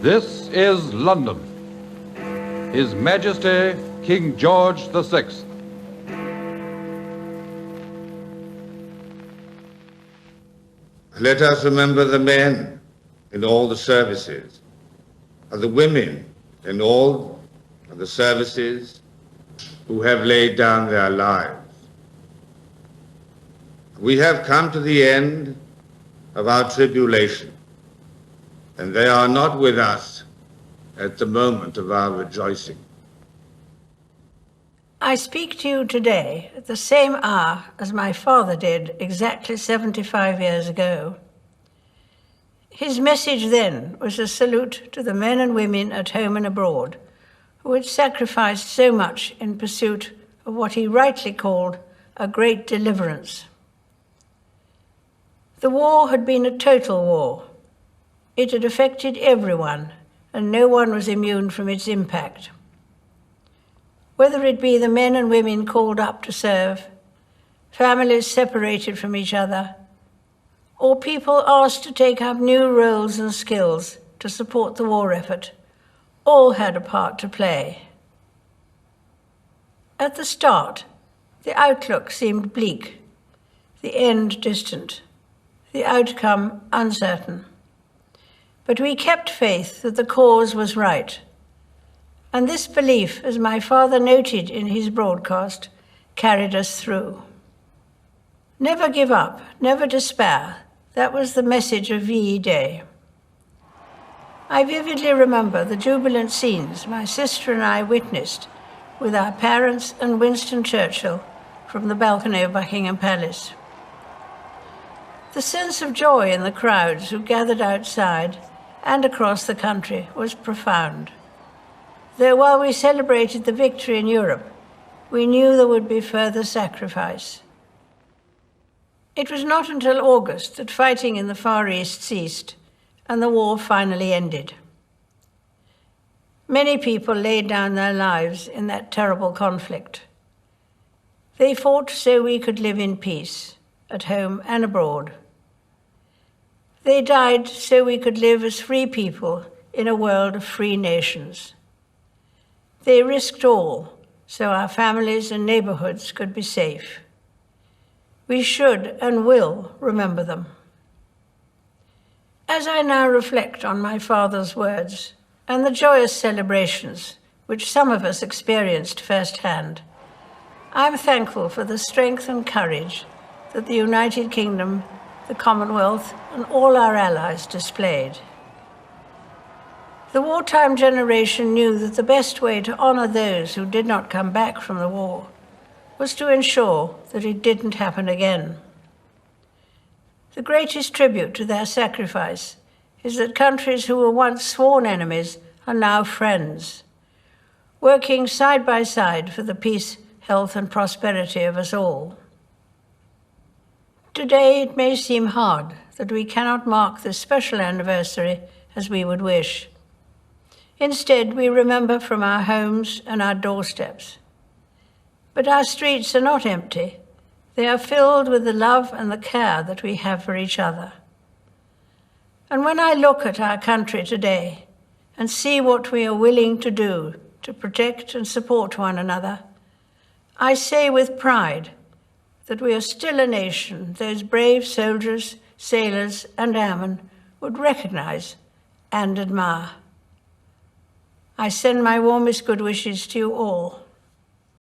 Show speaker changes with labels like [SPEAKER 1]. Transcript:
[SPEAKER 1] This is London. His Majesty King George VI.
[SPEAKER 2] Let us remember the men in all the services, and the women in all of the services who have laid down their lives. We have come to the end of our tribulation, and they are not with us at the moment of our rejoicing.
[SPEAKER 3] I speak to you today at the same hour as my father did exactly 75 years ago. His message then was a salute to the men and women at home and abroad who had sacrificed so much in pursuit of what he rightly called a great deliverance. The war had been a total war. It had affected everyone, and no one was immune from its impact. Whether it be the men and women called up to serve, families separated from each other, or people asked to take up new roles and skills to support the war effort, all had a part to play. At the start, the outlook seemed bleak, the end distant, the outcome uncertain. But we kept faith that the cause was right. And this belief, as my father noted in his broadcast, carried us through. Never give up, never despair. That was the message of VE Day. I vividly remember the jubilant scenes my sister and I witnessed with our parents and Winston Churchill from the balcony of Buckingham Palace. The sense of joy in the crowds who gathered outside and across the country was profound. Though while we celebrated the victory in Europe, we knew there would be further sacrifice. It was not until August that fighting in the Far East ceased and the war finally ended. Many people laid down their lives in that terrible conflict. They fought so we could live in peace, at home and abroad. They died so we could live as free people in a world of free nations. They risked all so our families and neighborhoods could be safe. We should and will remember them. As I now reflect on my father's words and the joyous celebrations which some of us experienced firsthand, I'm thankful for the strength and courage that the United Kingdom, the Commonwealth, and all our allies displayed. The wartime generation knew that the best way to honor those who did not come back from the war was to ensure that it didn't happen again. The greatest tribute to their sacrifice is that countries who were once sworn enemies are now friends, working side by side for the peace, health, and prosperity of us all. Today, it may seem hard that we cannot mark this special anniversary as we would wish. Instead, we remember from our homes and our doorsteps. But our streets are not empty. They are filled with the love and the care that we have for each other. And when I look at our country today and see what we are willing to do to protect and support one another, I say with pride that we are still a nation those brave soldiers, sailors, and airmen would recognize and admire. I send my warmest good wishes to you all.